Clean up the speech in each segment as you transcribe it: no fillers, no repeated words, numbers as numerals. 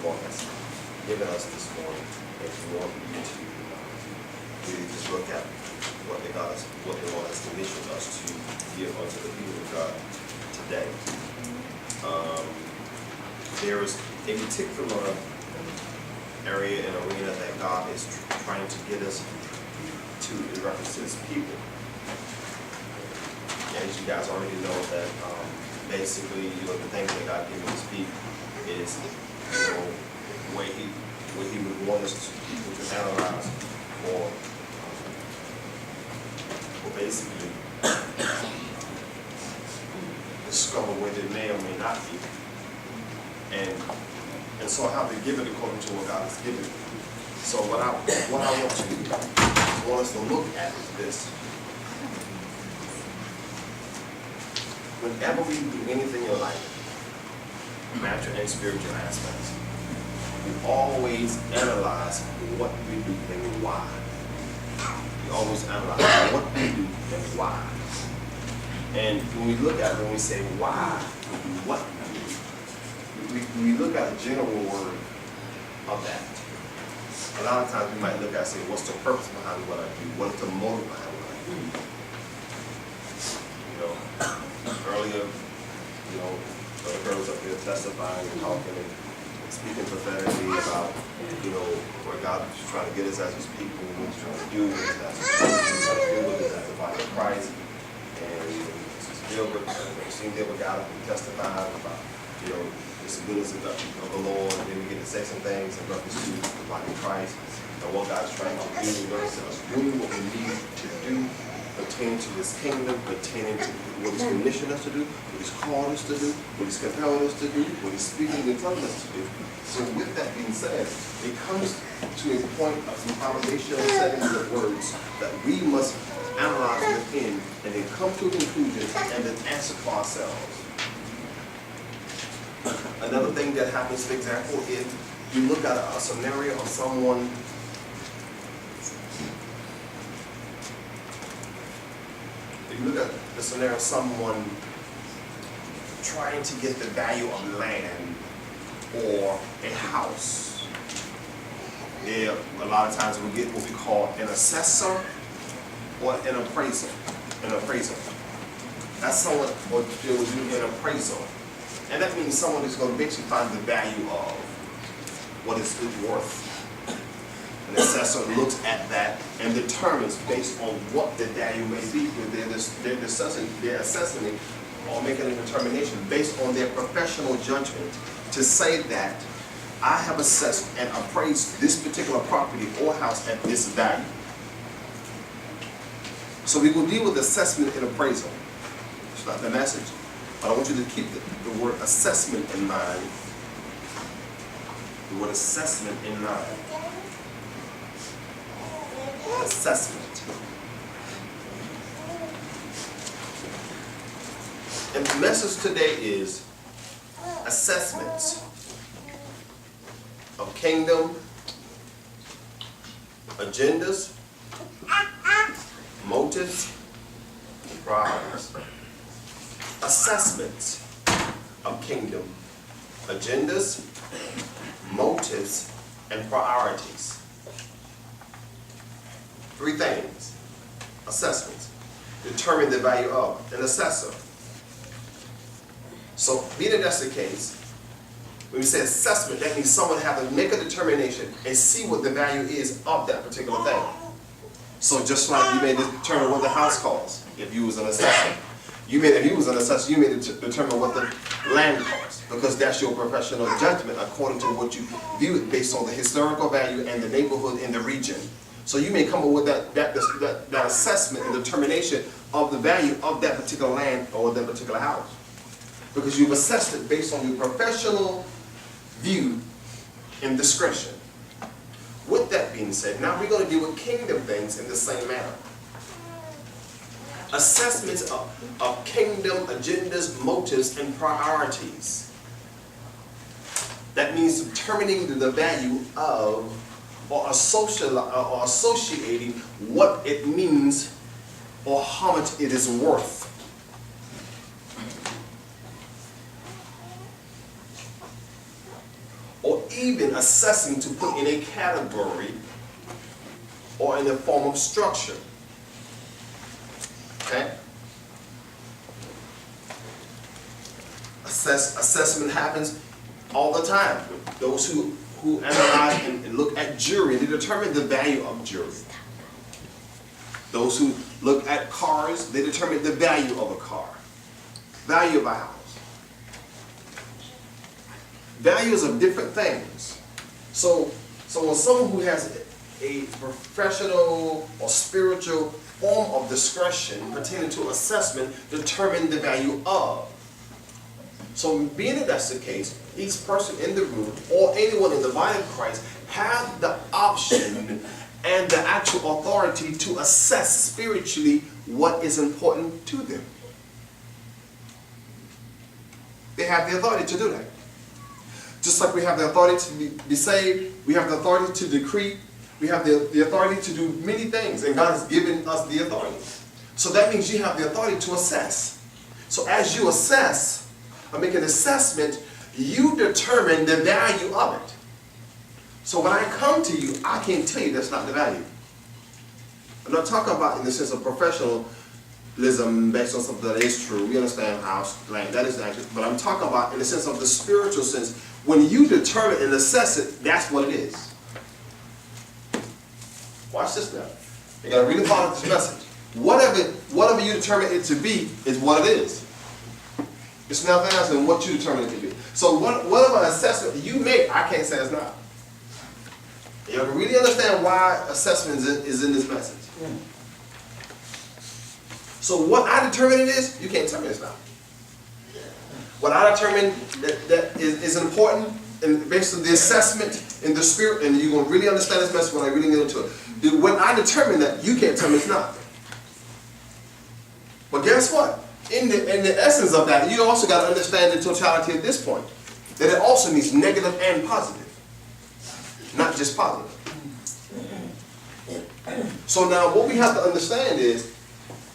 Lord has given us this morning, and we want you to really just look at what the Lord has commissioned us to give unto the people of God today. There is a particular area and arena that God is trying to get us to in reference to His people. As you guys already know that basically, the things that God given His people is, where He would want us to analyze or basically discover whether it may or may not be. And so how to give it according to what God has given. So what I want us to look at is this. Whenever we do anything in life, natural and spiritual aspects, we always analyze what we do and why. We always analyze what we do and why. And when we look at it, when we say why we do what we do, we look at the general word of that. A lot of times we might look at and say, what's the purpose behind what I do? What is the motive behind what I do? Earlier, the girls up here testifying and talking and speaking prophetically about, where God is trying to get us as His people, what He's trying to do with us as His people, with us as the body of Christ. And Sister Gilbert, seen Gilbert got up and testified about, the goodness of the Lord, and then we get to say some things in reference to the body of Christ and what God's trying to do in reference to us doing what we need to do pertaining to His kingdom, pertaining to what He's commissioned us to do, what He's called us to do, what He's compelled us to do, what He's speaking and telling us to do. So with that being said, it comes to a point of some foundational settings of words that we must analyze within and then come to a conclusion and then answer for ourselves. Another thing that happens, for example, if you look at a scenario of someone someone trying to get the value of land or a house, a lot of times we get what we call an assessor or an appraiser. That's someone who will do an appraisal. And that means someone is going to basically find the value of what it's worth. An assessor looks at that and determines based on what the value may be. They're assessing it or making a determination based on their professional judgment to say that I have assessed and appraised this particular property or house at this value. So we will deal with assessment and appraisal. It's not the message. But I want you to keep the word assessment in mind. The word assessment in mind. Assessment. And the message today is assessments of kingdom, agendas, motives, and priorities. Assessments of kingdom, agendas, motives, and priorities. Three things. Assessments. Determine the value of an assessor. So, being that that's the case, when we say assessment, that means someone has to make a determination and see what the value is of that particular thing. So just like you may determine what the house costs if you was an assessor. If you was an assessor, you may determine what the land costs, because that's your professional judgment according to what you view it based on the historical value and the neighborhood in the region. So you may come up with that assessment and determination of the value of that particular land or that particular house, because you've assessed it based on your professional view and discretion. With that being said, now we're going to deal with kingdom things in the same manner. Assessments of kingdom agendas, motives, and priorities. That means determining the value of or associating what it means or how much it is worth. Or even assessing to put in a category or in a form of structure. Okay? Assessment happens all the time. Those who analyze and look at jury, they determine the value of jury. Those who look at cars, they determine the value of a car, value of a house. Values of different things. So when someone who has a professional or spiritual form of discretion pertaining to assessment determine the value of. So being that that's the case, each person in the room or anyone in the body of Christ have the option and the actual authority to assess spiritually what is important to them. They have the authority to do that. Just like we have the authority to be saved, we have the authority to decree, we have the authority to do many things, and God has given us the authority. So that means you have the authority to assess. So as you assess, or make an assessment, you determine the value of it. So when I come to you, I can't tell you that's not the value. I'm not talking about in the sense of professionalism based on something that is true. We understand how that is accurate. But I'm talking about in the sense of the spiritual sense. When you determine and assess it, that's what it is. Watch this now. You got to really follow this message. Whatever you determine it to be is what it is. It's nothing else than what you determine it to be. So whatever assessment you make, I can't say it's not. You have to really understand why assessment is in this message. So what I determine it is, you can't tell me it's not. What I determine that is important, and based on the assessment in the spirit, and you're going to really understand this message when I really get into it. When I determine that, you can't tell me it's not. But guess what? In the essence of that, you also got to understand the totality at this point. That it also means negative and positive. Not just positive. So now what we have to understand is,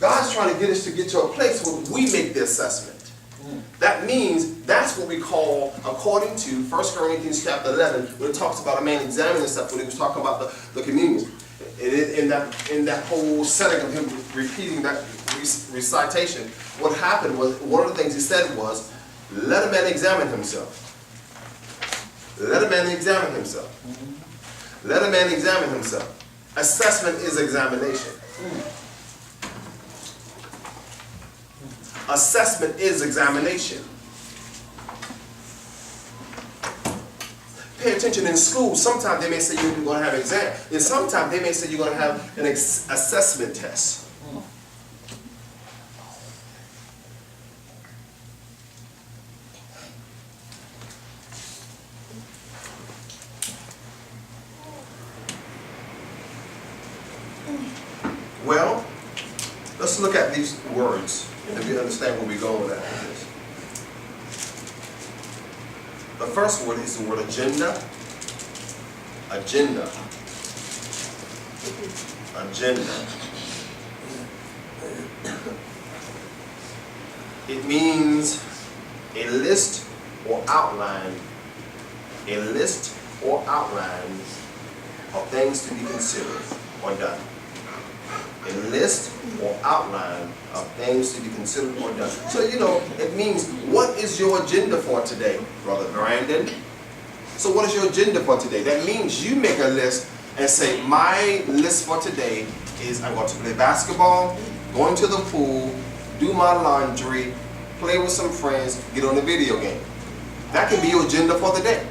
God's trying to get us to get to a place where we make the assessment. That means that's what we call, according to 1 Corinthians chapter 11, when it talks about a man examining himself, when he was talking about the communion. In that whole setting of him repeating that recitation, what happened was, one of the things he said was, let a man examine himself. Let a man examine himself. Let a man examine himself. Assessment is examination. Assessment is examination. Pay attention in school. Sometimes they may say you're going to have an exam. And sometimes they may say you're going to have an assessment test. Well, let's look at these words and we understand where we're going with this. The first word is the word agenda. Agenda. Agenda. It means a list or outline. A list or outline of things to be considered or done. A list or outline of things to be considered or done. So, it means, what is your agenda for today, Brother Brandon? So what is your agenda for today? That means you make a list and say, my list for today is I'm going to play basketball, going to the pool, do my laundry, play with some friends, get on a video game. That can be your agenda for the day.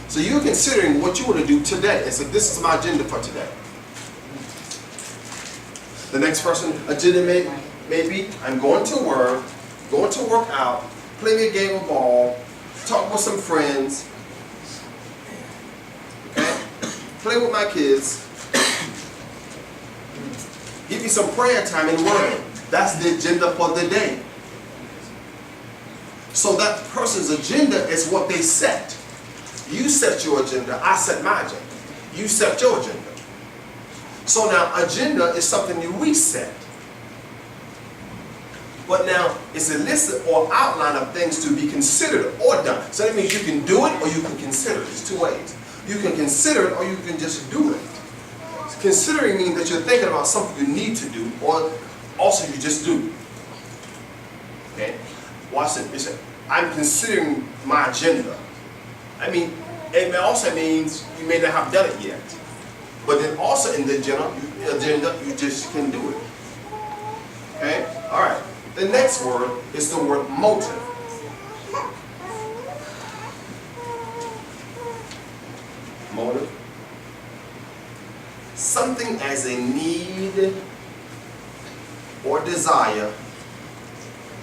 So you're considering what you want to do today and say, this is my agenda for today. The next person agenda may be, I'm going to work out, play me a game of ball, talk with some friends, okay? Play with my kids, give me some prayer time and word. That's the agenda for the day. So that person's agenda is what they set. You set your agenda, I set my agenda. You set your agenda. So now, agenda is something that we set. But now, it's a list or outline of things to be considered or done. So that means you can do it or you can consider it. There's two ways. You can consider it or you can just do it. Considering means that you're thinking about something you need to do, or also you just do. Okay? Watch it. It said, I'm considering my agenda. I mean, it also means you may not have done it yet. But then also in the agenda, you just can do it. Okay? All right. The next word is the word motive. Motive. Something as a need or desire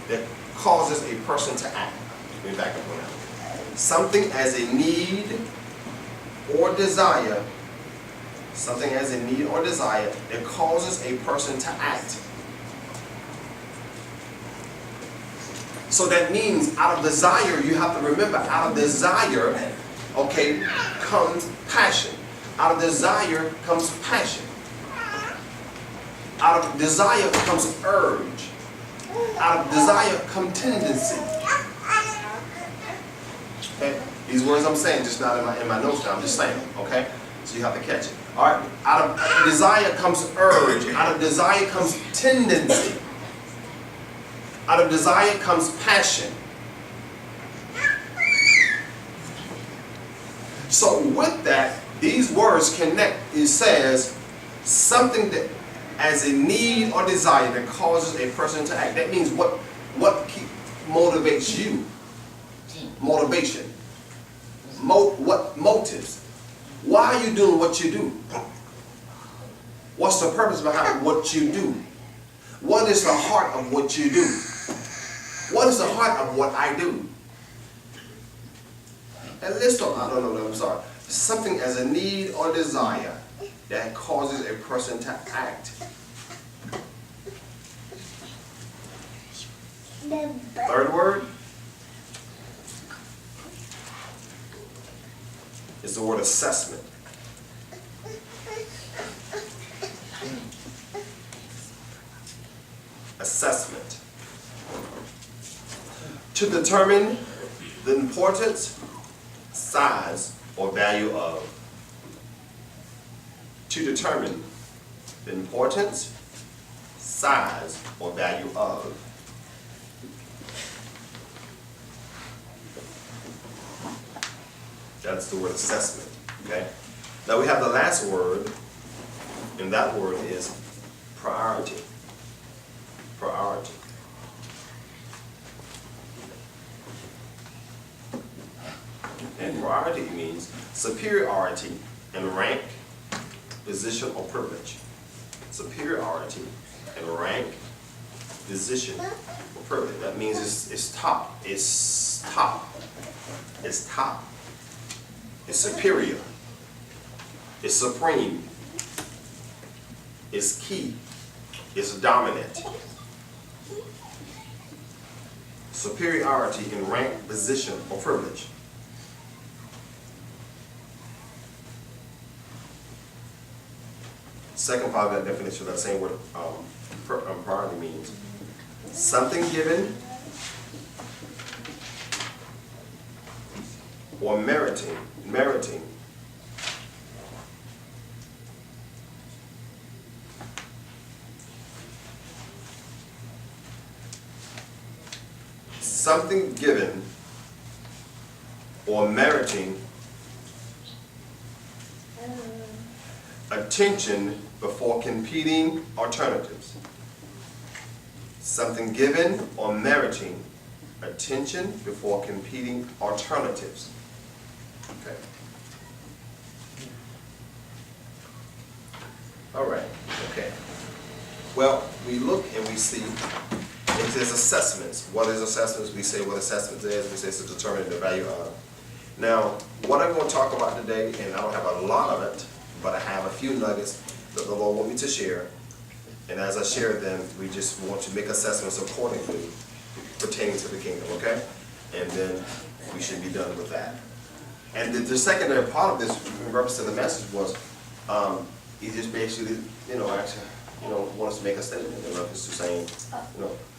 that causes a person to act. Let me back up on that. Something as a need or desire. Something as a need or desire that causes a person to act. So that means out of desire, you have to remember, out of desire, okay, comes passion. Out of desire comes passion. Out of desire comes urge. Out of desire comes tendency. Okay? These words I'm saying just not in my notes now, I'm just saying them, okay? So you have to catch it. All right, out of desire comes urge. Out of desire comes tendency. Out of desire comes passion. So with that, these words connect. It says something that as a need or desire that causes a person to act. That means what motivates you? Motivation. What motives? Why are you doing what you do? What's the purpose behind what you do? What is the heart of what you do? What is the heart of what I do? And let's talk, I'm sorry. Something as a need or desire that causes a person to act. Third word is the word assessment. Assessment. To determine the importance, size, or value of. To determine the importance, size, or value of. That's the word assessment. Okay? Now we have the last word, and that word is priority. Priority. And priority means superiority in rank, position, or privilege. Superiority in rank, position, or privilege. That means it's top. It's top. It's top. It's superior. It's supreme. It's key. It's dominant. Superiority in rank, position, or privilege. Second part of that definition, that same word priority means something given or meriting. Something given or meriting attention before competing alternatives. Something given or meriting attention before competing alternatives. Okay. All right. Okay. Well, we look and we see it says assessments. What is assessments? We say what assessments is. We say it's to determine the value of. Now, what I'm going to talk about today, and I don't have a lot of it, but I have a few nuggets that the Lord wants me to share. And as I share them, we just want to make assessments accordingly pertaining to the kingdom, okay? And then we should be done with that. And the secondary part of this, in reference to the message, was he just basically, want us to make a statement in reference to saying,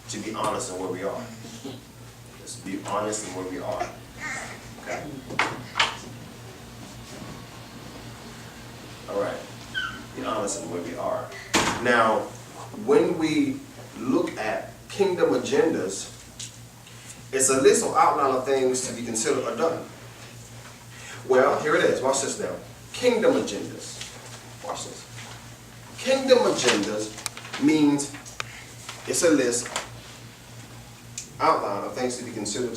to be honest in where we are. Let's be honest in where we are. Okay? All right. Be honest in where we are. Now, when we look at kingdom agendas, it's a list or outline of things to be considered or done. Well, here it is. Watch this now. Kingdom agendas. Watch this. Kingdom agendas means it's a list, outline of things to be considered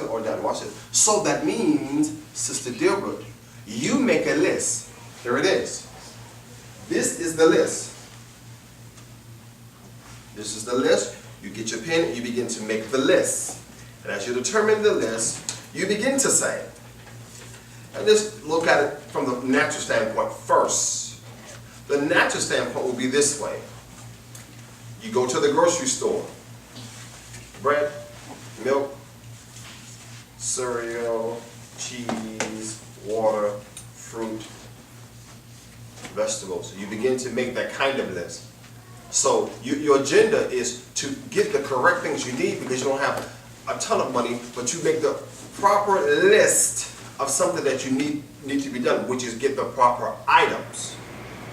or done. Watch it. So that means, Sister Dilbert, you make a list. Here it is. This is the list. This is the list. You get your pen and you begin to make the list. And as you determine the list, you begin to say, and just look at it from the natural standpoint first. The natural standpoint will be this way. You go to the grocery store. Bread, milk, cereal, cheese, water, fruit, vegetables. So you begin to make that kind of list. So your agenda is to get the correct things you need because you don't have a ton of money, but you make the proper list of something that you need to be done, which is get the proper items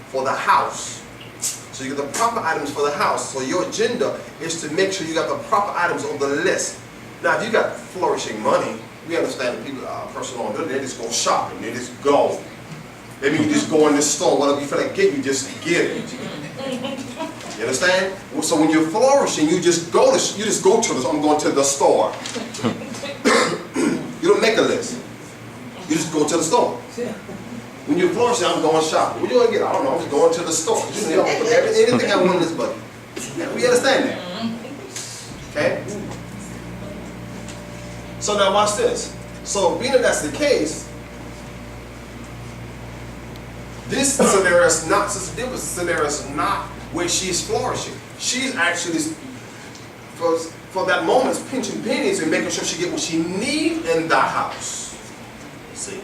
for the house. So you get the proper items for the house. So your agenda is to make sure you got the proper items on the list. Now, if you got flourishing money, we understand that people, personal owner, they just go shopping, they just go. Maybe you just go in the store, whatever you feel like getting, you just get it. You understand? So when you're flourishing, you just go to this. I'm going to the store. You don't make a list. You just go to the store. When you're flourishing, I'm going shopping. What do you want to get? I don't know. I'm just going to the store. You know, anything I want in this bucket. Yeah, we understand that. Okay? So now watch this. So being that that's the case, this scenario is not, scenario is not where she's flourishing. She's actually, for that moment, pinching pennies and making sure she gets what she needs in the house. See?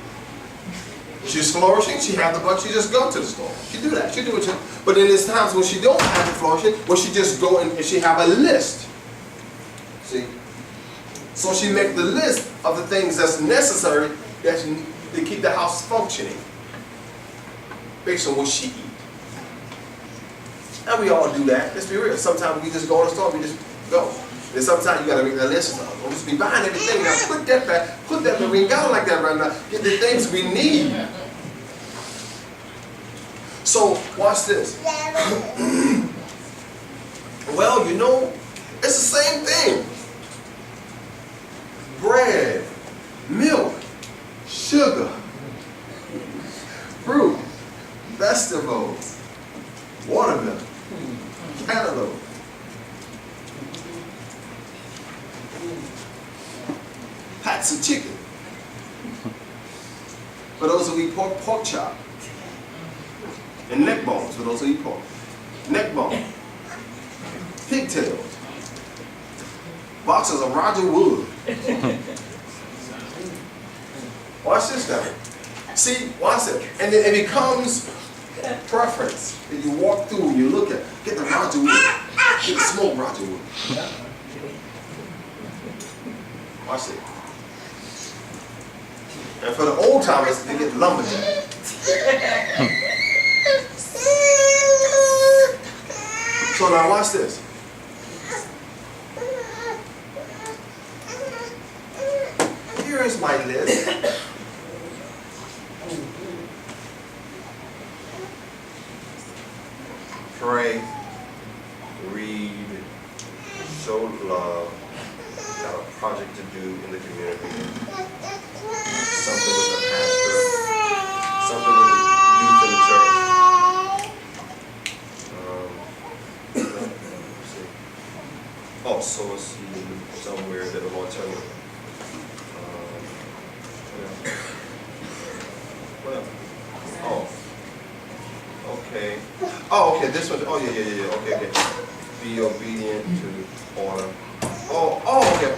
She's flourishing, she has the buck, she just go to the store. She do that, she do it. But then there's times when she don't have the flourishing, where she just go and she have a list. See? So she make the list of the things that's necessary to keep the house functioning, based on what she eat. And we all do that. Let's be real. Sometimes we just go to the store, we just go. And sometimes you gotta make that list. Don't just be buying everything. Now put that back, put that back. We ain't got like that right now. Get the things we need. So watch this. Well, you know, it's the same thing. Bread, milk, sugar, fruit, vegetables, watermelon, cantaloupe, packs of chicken. For those who eat pork chop. And neck bones for those who eat pork. Neck bone. Pigtails. Boxes of Roger Wood. Watch this now. See, watch it. And then it becomes preference. And you walk through and you look at, get the Roger Wood. Get the smoked Roger Wood. Watch it. And for the old timers, they get lumberjack. So now watch this. Here is my list. Pray, read, show love, got a project to do in the community, something with the pastor, something with the youth in the church. Oh, sow a seed somewhere that the Lord tell me. Oh, okay. Oh, okay. This one. Oh, yeah. Okay. Be obedient to order. Oh, okay.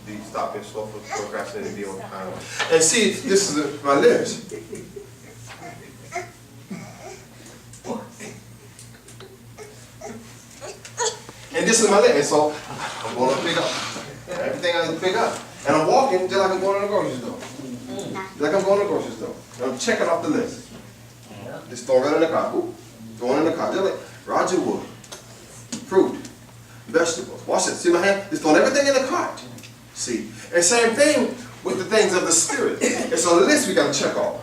Be stop and slow for procrastinating, be on time. And see, this is my list. this is my list. And so I'm going to pick up everything I pick up. And I'm walking just like I'm going to the grocery store. Like I'm going to the grocery store. And I'm checking off the list. Just throwing it in the car. Ooh, throwing it in the car. Just like Roger Wood. Fruit. Vegetables. Watch this. See my hand? Just throwing everything in the cart. See? And same thing with the things of the Spirit. It's a list we got to check off.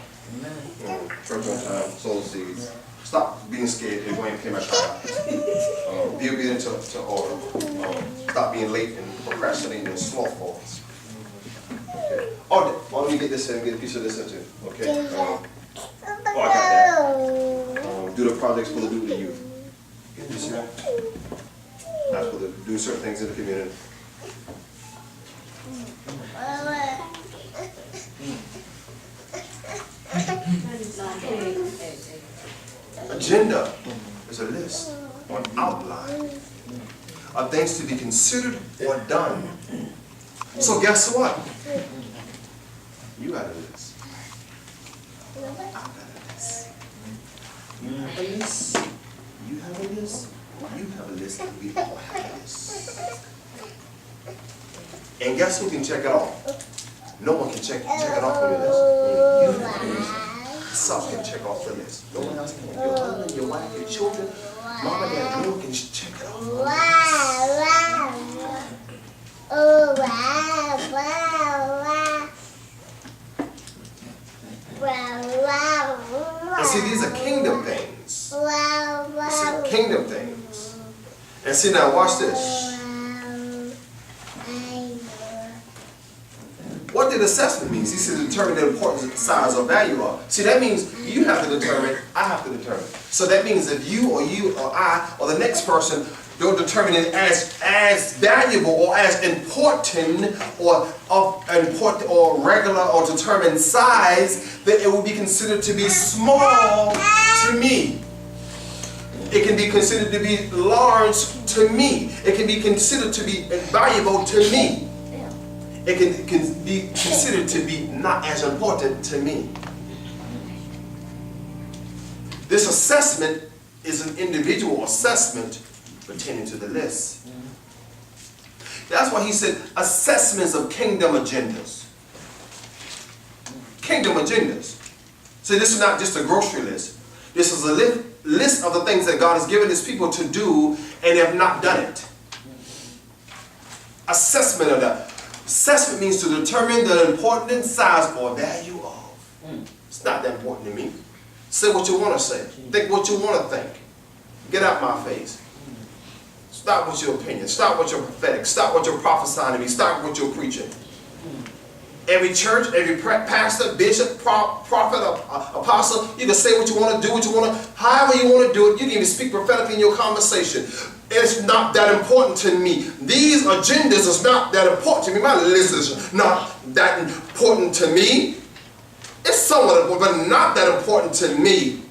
Church on time, soul seeds. Stop being scared if Wayne came out time. Be obedient to order. Stop being late and procrastinating and slothful. Okay. Oh, let me get this in, get a piece of this in too. Okay. I got that. Do the projects for the do the youth. Get this here. That's for the do certain things in the community. Agenda is a list or an outline of things to be considered or done. So guess what? You got a list. I got a list. You have a list. You have a list. You have a list. And we all have a list. And guess who can check it off? No one can check it off on your list. You have a list. Self can check off the list. No one else can. Your husband, your wife, your children, mama, dad, no one can check it off. And see, these are kingdom things. These are kingdom things. And see, now watch this. What did assessment mean? He said determine the importance, size, or value of. See, that means you have to determine, I have to determine. So that means if you or I or the next person don't determine it as valuable or as important or regular or determined size, then it will be considered to be small to me. It can be considered to be large to me. It can be considered to be valuable to me. It can be considered to be not as important to me. This assessment is an individual assessment pertaining to the list. That's why he said assessments of kingdom agendas. Kingdom agendas. See, this is not just a grocery list. This is a list of the things that God has given his people to do and have not done it. Assessment of that. Assessment means to determine the importance, size, or value of. It's not that important to me. Say what you want to say. Think what you want to think. Get out my face. Stop with your opinion. Stop with your prophetic. Stop with your prophesying to me. Stop with your preaching. Every church, every pastor, bishop, prophet, apostle, you can say what you want to do, what you want to, however you want to do it. You can even speak prophetically in your conversation. It's not that important to me. These agendas is not that important to me. My list is not that important to me. It's somewhat important, but not that important to me.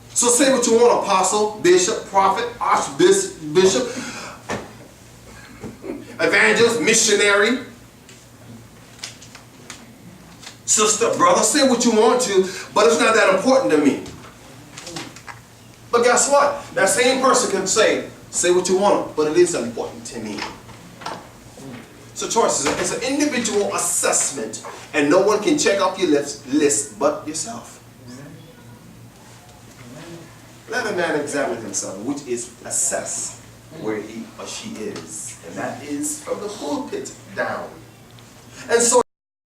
So say what you want, apostle, bishop, prophet, archbishop, evangelist, missionary, sister, brother. Say what you want to, but it's not that important to me. But guess what? That same person can say what you want, but it is important to me. So choices. It's an individual assessment, and no one can check off your list but yourself. Let a man examine himself, which is assess where he or she is. And that is from the pulpit down. And so